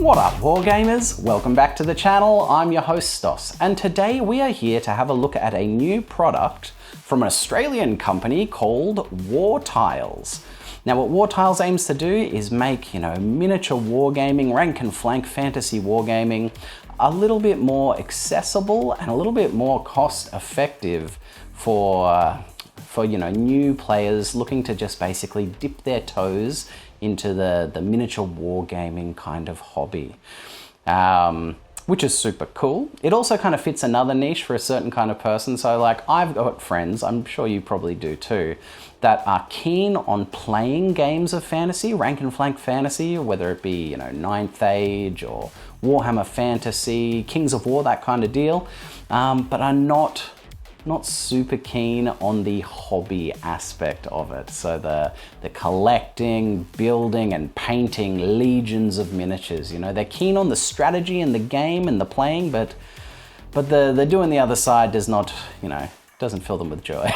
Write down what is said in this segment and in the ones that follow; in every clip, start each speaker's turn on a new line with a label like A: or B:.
A: What up, Wargamers? Welcome back to the channel. I'm your host Stos, and today we are here to have a look at a new product from an Australian company called Wartiles. Now what Wartiles aims to do is make, miniature wargaming, rank and flank fantasy wargaming a little bit more accessible and a little bit more cost effective for new players looking to just basically dip their toes into the miniature wargaming kind of hobby, which is super cool. It also kind of fits another niche for a certain kind of person. So like I've got friends, I'm sure you probably do too, that are keen on playing games of fantasy, rank and flank fantasy, whether it be, 9th Age or Warhammer Fantasy, Kings of War, that kind of deal, but are not super keen on the hobby aspect of it. So the collecting, building and painting legions of miniatures, they're keen on the strategy and the game and the playing, but the doing the other side does not, doesn't fill them with joy,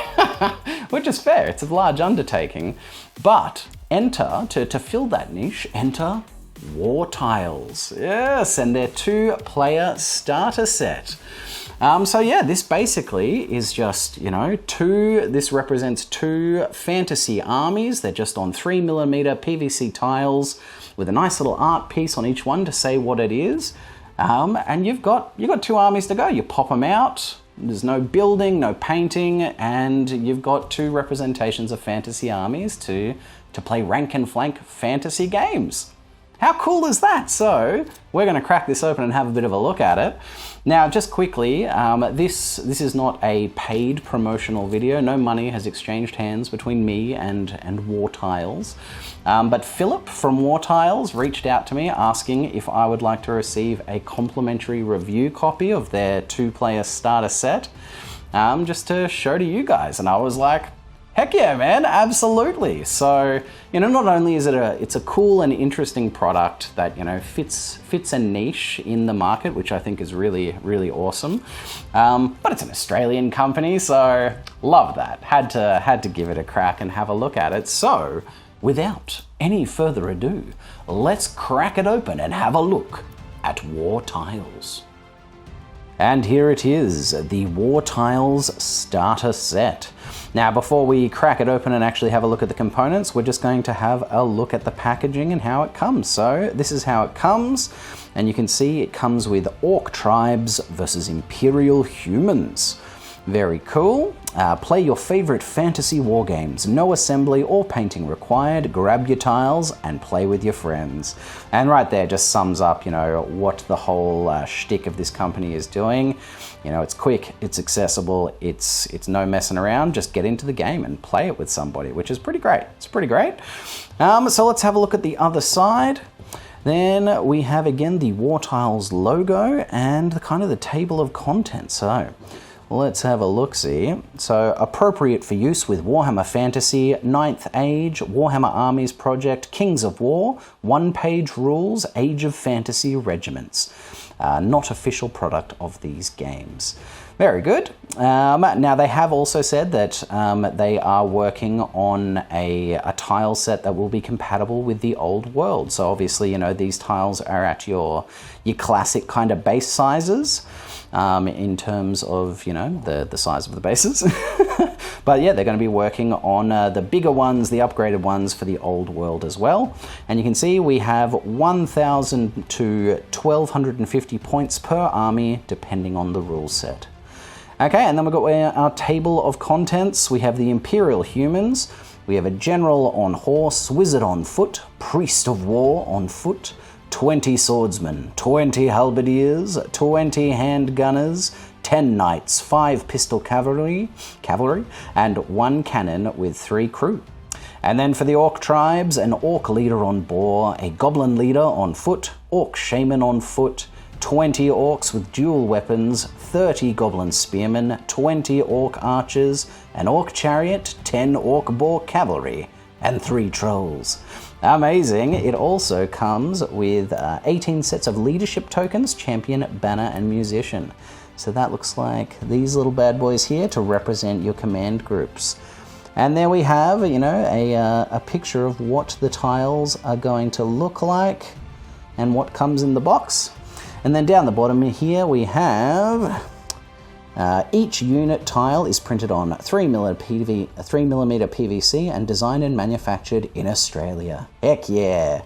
A: which is fair. It's a large undertaking, but to fill that niche, enter Wartiles. Yes, and their 2-player starter set. So yeah, this basically is just, this represents 2 fantasy armies. They're just on 3mm PVC tiles with a nice little art piece on each one to say what it is. And you've got 2 armies to go. You pop them out. There's no building, no painting, and you've got 2 representations of fantasy armies to play rank and flank fantasy games. How cool is that? So we're going to crack this open and have a bit of a look at it. Now, just quickly, this is not a paid promotional video. No money has exchanged hands between me and Wartiles. But Philip from Wartiles reached out to me asking if I would like to receive a complimentary review copy of their 2-player starter set, just to show to you guys. And I was like, heck yeah, man, absolutely. So, not only is it's a cool and interesting product that, fits a niche in the market, which I think is really, really awesome. But it's an Australian company, so love that. Had to give it a crack and have a look at it. So, without any further ado, let's crack it open and have a look at Wartiles. And here it is, the Wartiles starter set. Now, before we crack it open and actually have a look at the components, we're just going to have a look at the packaging and how it comes. So this is how it comes, and you can see it comes with Orc Tribes versus Imperial Humans. Very cool. Play your favorite fantasy war games. No assembly or painting required. Grab your tiles and play with your friends. And right there just sums up, what the whole shtick of this company is doing. It's quick, it's accessible, it's no messing around. Just get into the game and play it with somebody, which is pretty great. It's pretty great. So let's have a look at the other side. Then we have again the Wartiles logo and the table of contents. So let's have a look-see. So, appropriate for use with Warhammer Fantasy, 9th Age, Warhammer Armies Project, Kings of War, 1-page rules, Age of Fantasy regiments. Not official product of these games. Very good. Now, they have also said that they are working on a tile set that will be compatible with the old world. So, obviously, these tiles are at your classic kind of base sizes. In terms of, the size of the bases. But yeah, they're going to be working on the bigger ones, the upgraded ones for the old world as well. And you can see we have 1,000 to 1,250 points per army, depending on the rule set. Okay, and then we've got our table of contents. We have the Imperial Humans. We have a General on horse, Wizard on foot, Priest of War on foot, 20 swordsmen, 20 halberdiers, 20 handgunners, 10 knights, 5 pistol cavalry, and 1 cannon with 3 crew. And then for the Orc Tribes, an Orc leader on boar, a Goblin leader on foot, Orc shaman on foot, 20 Orcs with dual weapons, 30 Goblin spearmen, 20 Orc archers, an Orc chariot, 10 Orc boar cavalry, and 3 trolls. Amazing. It also comes with 18 sets of leadership tokens, champion, banner, and musician. So that looks like these little bad boys here to represent your command groups. And there we have, a picture of what the tiles are going to look like. and what comes in the box. And then down the bottom here we have each unit tile is printed on 3mm PVC and designed and manufactured in Australia. Heck yeah!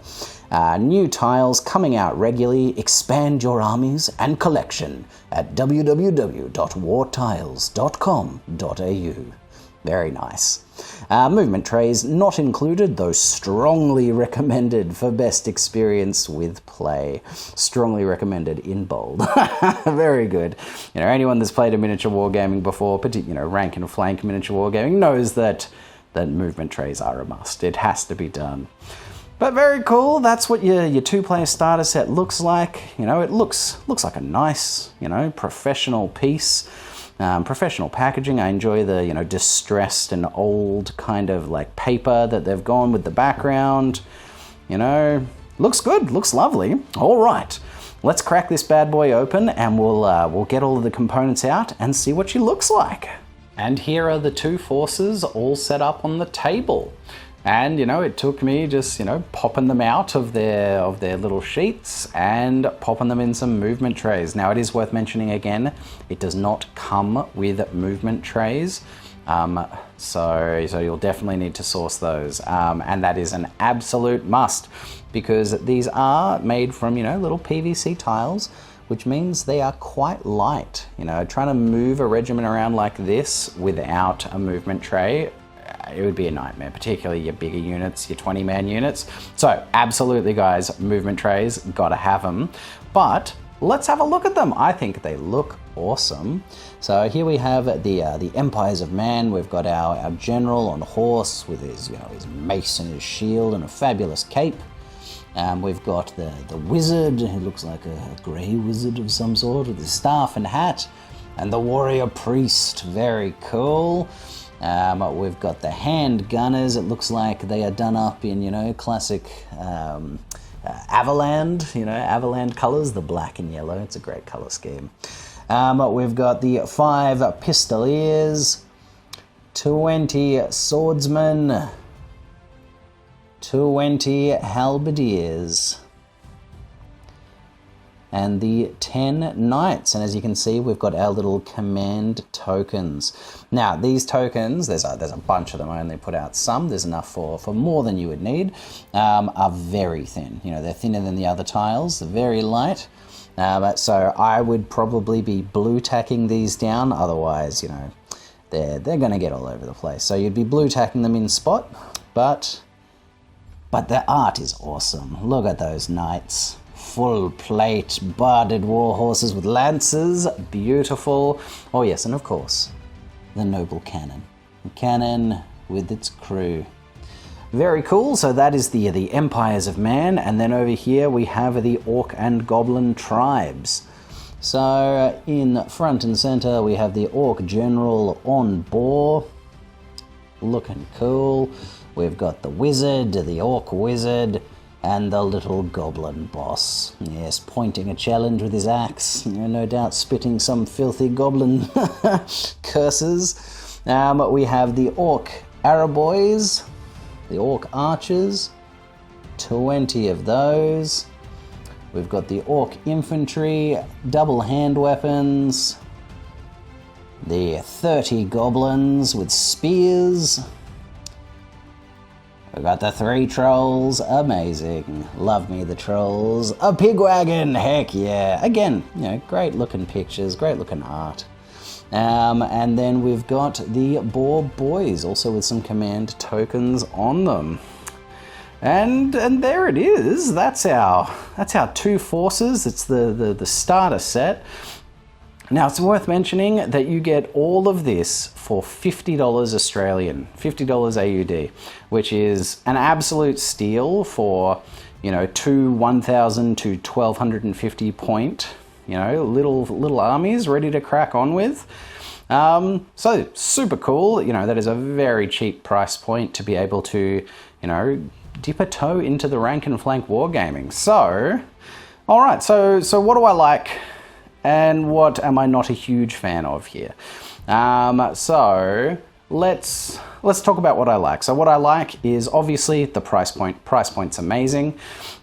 A: New tiles coming out regularly. Expand your armies and collection at www.wartiles.com.au. Very nice. Movement trays not included, though strongly recommended for best experience with play. Strongly recommended in bold. Very good. You know, anyone that's played a miniature wargaming before, rank and flank miniature wargaming, knows that movement trays are a must. It has to be done. But very cool. That's what your two-player starter set looks like. You know, it looks like a nice, professional piece. Professional packaging. I enjoy the, distressed and old kind of like paper that they've gone with the background. Looks good, looks lovely. All right, let's crack this bad boy open and we'll get all of the components out and see what she looks like. And here are the two forces all set up on the table. And, it took me just, popping them out of their little sheets and popping them in some movement trays. Now, it is worth mentioning again, it does not come with movement trays. So you'll definitely need to source those. And that is an absolute must because these are made from, little PVC tiles, which means they are quite light. Trying to move a regiment around like this without a movement tray, it would be a nightmare, particularly your bigger units, your 20-man units. So absolutely, guys, movement trays, gotta have them. But let's have a look at them. I think they look awesome. So here we have the Empires of Man. We've got our general on horse with his mace and his shield and a fabulous cape. We've got the wizard, who looks like a grey wizard of some sort with his staff and hat, and the warrior priest. Very cool. We've got the hand gunners. It looks like they are done up in, classic Avaland, Avaland colors, the black and yellow. It's a great color scheme. We've got the 5 pistoliers, 20 swordsmen, 20 halberdiers, and the 10 knights. And as you can see, we've got our little command tokens. Now, these tokens, there's a bunch of them. I only put out some. There's enough for more than you would need. Are very thin. They're thinner than the other tiles. They're very light. So I would probably be blue tacking these down. Otherwise, they're going to get all over the place. So you'd be blue tacking them in spot. But the art is awesome. Look at those knights. Full plate, barded war horses with lances, beautiful. Oh yes, and of course, the noble cannon. The cannon with its crew. Very cool, so that is the Empires of Man, and then over here we have the Orc and Goblin tribes. So in front and center we have the Orc General on boar, looking cool. We've got the Wizard, the Orc Wizard, and the little goblin boss. Yes, pointing a challenge with his axe. No doubt spitting some filthy goblin curses. We have the Orc Araboys, the Orc Archers, 20 of those. We've got the Orc Infantry, double hand weapons, the 30 goblins with spears. We've got the 3 trolls, amazing. Love me the trolls. A pig wagon, heck yeah. Again, great looking pictures, great looking art. And then we've got the boar boys, also with some command tokens on them. And there it is. That's our 2 forces. It's the starter set. Now, it's worth mentioning that you get all of this for $50 Australian, $50 AUD, which is an absolute steal for, 2 1,000 to 1,250 point, little armies ready to crack on with. So super cool. That is a very cheap price point to be able to, dip a toe into the rank and flank wargaming. So, all right. So what do I like? And what am I not a huge fan of here? So let's talk about what I like. So what I like is obviously the price point. Price point's amazing.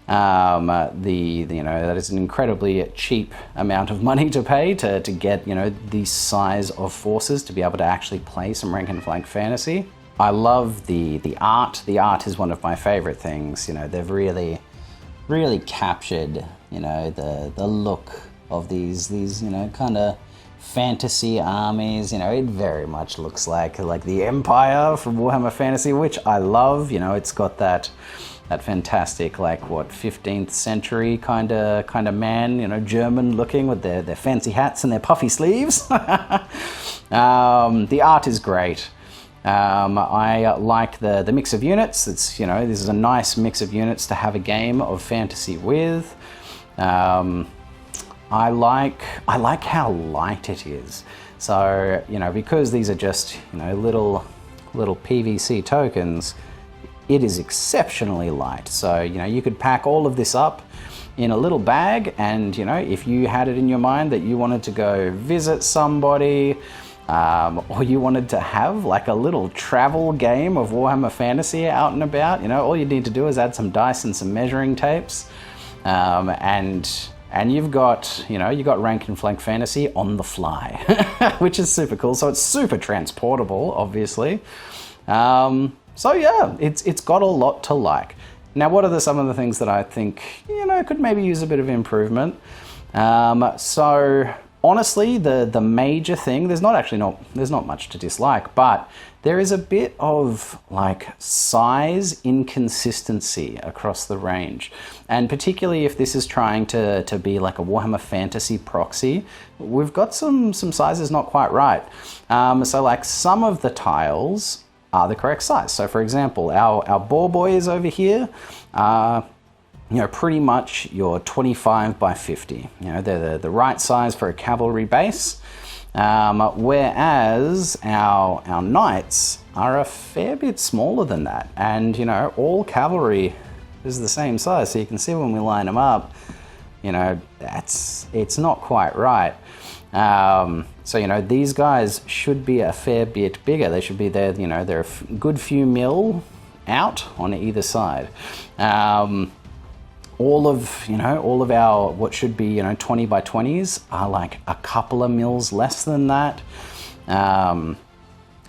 A: That is an incredibly cheap amount of money to pay to get, the size of forces to be able to actually play some rank and flank fantasy. I love the art. The art is one of my favorite things. They've really captured, the look of these kind of fantasy armies. It very much looks like the Empire from Warhammer Fantasy, which I love. It's got that fantastic 15th century kind of man, German looking with their fancy hats and their puffy sleeves. The art is great. I like the mix of units. It's this is a nice mix of units to have a game of fantasy with. I like how light it is. So, because these are just, little PVC tokens, it is exceptionally light. So, you could pack all of this up in a little bag, and, if you had it in your mind that you wanted to go visit somebody, or you wanted to have a little travel game of Warhammer Fantasy out and about, all you need to do is add some dice and some measuring tapes, and you've got, you got rank and flank fantasy on the fly, which is super cool. So it's super transportable, obviously. So yeah, it's got a lot to like. Now, what are some of the things that I think, could maybe use a bit of improvement? So honestly, the major thing, there's not much to dislike, but there is a bit of size inconsistency across the range. And particularly if this is trying to be like a Warhammer Fantasy proxy, we've got some sizes not quite right. So some of the tiles are the correct size. So for example, our boar boys over here are pretty much your 25 by 50. They're the right size for a cavalry base. Whereas our knights are a fair bit smaller than that. And, all cavalry is the same size. So you can see when we line them up, it's not quite right. So, these guys should be a fair bit bigger. They should be there, they're a good few mil out on either side. All of our what should be 20 by 20s are a couple of mils less than that.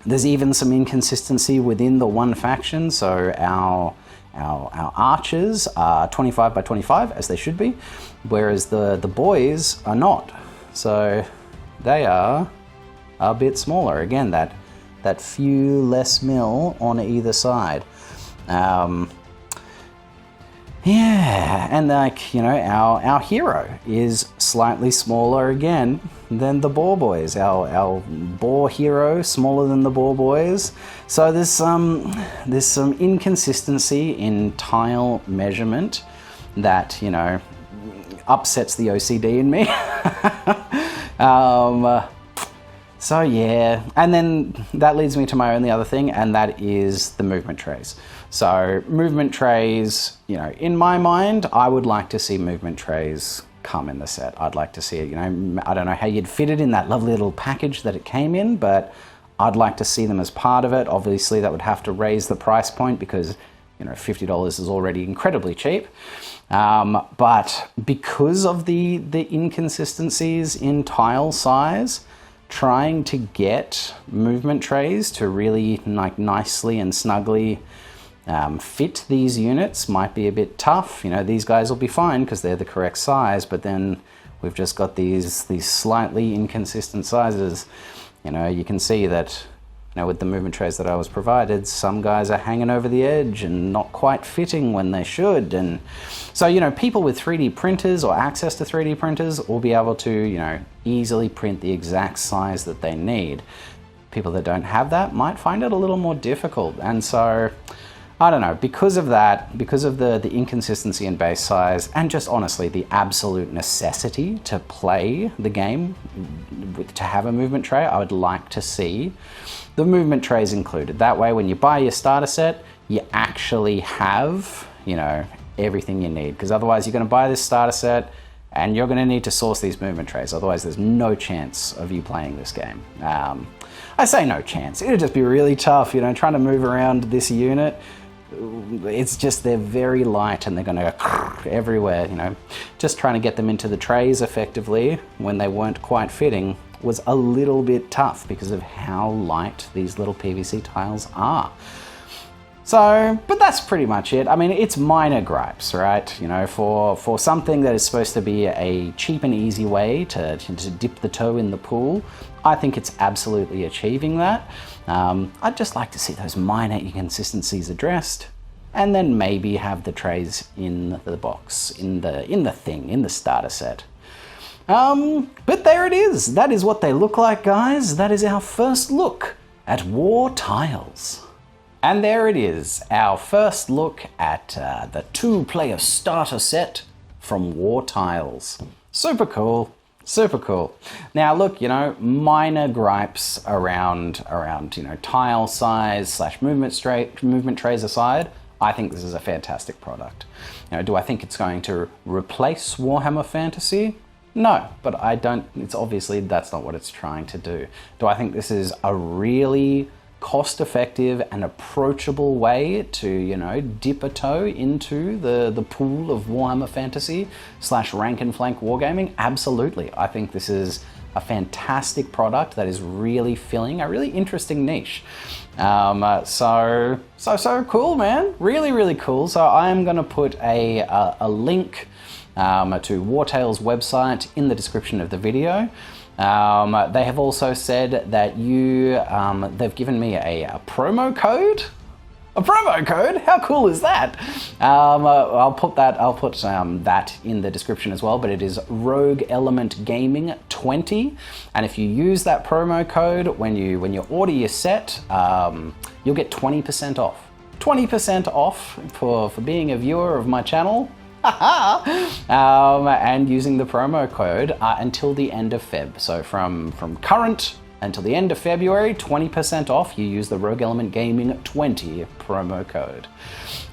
A: There's even some inconsistency within the one faction. So our archers are 25 by 25 as they should be, whereas the boys are not. So they are a bit smaller. Again, that few less mil on either side. Yeah, and our hero is slightly smaller again than the boar boys. Our boar hero smaller than the boar boys. So there's some inconsistency in tile measurement that upsets the OCD in me. So yeah, and then that leads me to my only other thing, and that is the movement trays. So movement trays, in my mind, I would like to see movement trays come in the set. I'd like to see it, I don't know how you'd fit it in that lovely little package that it came in, but I'd like to see them as part of it. Obviously, that would have to raise the price point because, $50 is already incredibly cheap. But because of the inconsistencies in tile size, trying to get movement trays to really nicely and snugly fit these units might be a bit tough. These guys will be fine because they're the correct size, but then we've just got these slightly inconsistent sizes. You can see that with the movement trays that I was provided, some guys are hanging over the edge and not quite fitting when they should. And so, people with 3D printers or access to 3D printers will be able to, easily print the exact size that they need. People that don't have that might find it a little more difficult. And so, I don't know, because of that, because of the inconsistency in base size, and just honestly the absolute necessity to play the game, to have a movement tray, I would like to see the movement trays included. That way, when you buy your starter set, you actually have, everything you need. Because otherwise you're going to buy this starter set, And you're going to need to source these movement trays, otherwise there's no chance of you playing this game. I say no chance, it'll just be really tough, you know, trying to move around this unit. It's just, they're very light and they're going to go everywhere, you know. Just trying to get them into the trays effectively when they weren't quite fitting was a little bit tough because of how light these little PVC tiles are. So, but that's pretty much it. I mean, it's minor gripes, right? You know, for something that is supposed to be a cheap and easy way to dip the toe in the pool, I think it's absolutely achieving that. I'd just like to see those minor inconsistencies addressed, and then maybe have the trays in the box, in the starter set. But there it is. That is what they look like, guys. That is our first look at Wartiles. And there it is, our first look at the 2-player starter set from Wartiles. Super cool, super cool. Now look, you know, minor gripes around you know, tile size / movement trays aside, I think this is a fantastic product. You know, do I think it's going to replace Warhammer Fantasy? No, but I don't, it's obviously that's not what it's trying to do. Do I think this is a really cost-effective and approachable way to, you know, dip a toe into the pool of Warhammer Fantasy / rank and flank wargaming? Absolutely. I think this is a fantastic product that is really filling a really interesting niche. So cool, man. Really, really cool. So I am going to put a link to Wartiles' website in the description of the video. They have also said that they've given me a promo code. A promo code? How cool is that? I'll put that in the description as well, but it is Rogue Element Gaming 20. And if you use that promo code when you order your set, you'll get 20% off. 20% off for being a viewer of my channel. And using the promo code until the end of Feb. So from current until the end of February, 20% off. You use the Rogue Element Gaming 20 promo code.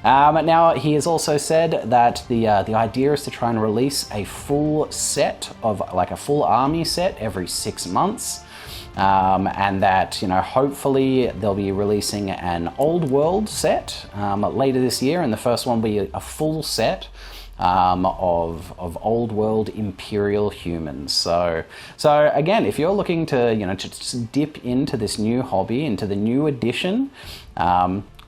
A: Now he has also said that the idea is to try and release a full set of, like a full army set every 6 months. And that, you know, hopefully they'll be releasing an old world set later this year, and the first one will be a full set of old world Imperial humans. So again, if you're looking to, you know, to dip into this new hobby, into the new edition,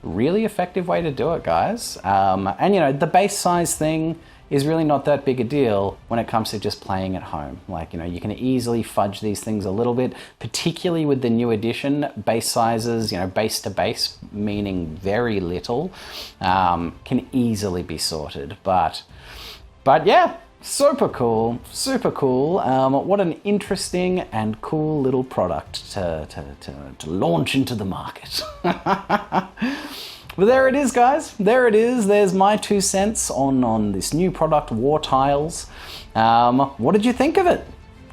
A: really effective way to do it, guys. And you know, the base size thing is really not that big a deal when it comes to just playing at home. Like, you know, you can easily fudge these things a little bit, particularly with the new edition. Base sizes, you know, base to base, meaning very little, can easily be sorted. But yeah, super cool, super cool. What an interesting and cool little product to launch into the market. But there it is, guys. There it is. There's my 2 cents on this new product, Wartiles. What did you think of it?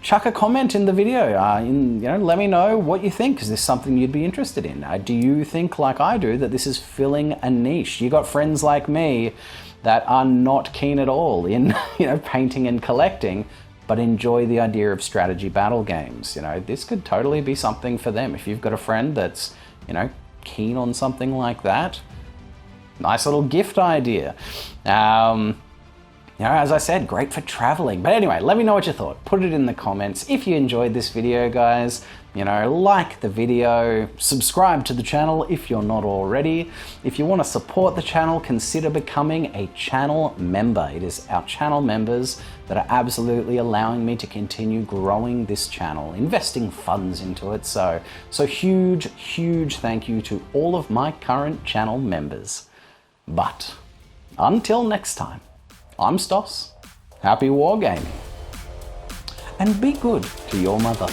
A: Chuck a comment in the video. You know, let me know what you think. Is this something you'd be interested in? Do you think, like I do, that this is filling a niche? You got friends like me that are not keen at all in, you know, painting and collecting, but enjoy the idea of strategy battle games. You know, this could totally be something for them. If you've got a friend that's, you know, keen on something like that, nice little gift idea. You know, as I said, great for traveling. But anyway, let me know what you thought. Put it in the comments. If you enjoyed this video, guys, you know, like the video, subscribe to the channel if you're not already. If you want to support the channel, consider becoming a channel member. It is our channel members that are absolutely allowing me to continue growing this channel, investing funds into it. So huge, huge thank you to all of my current channel members. But until next time, I'm Stos. Happy wargaming. And be good to your mother.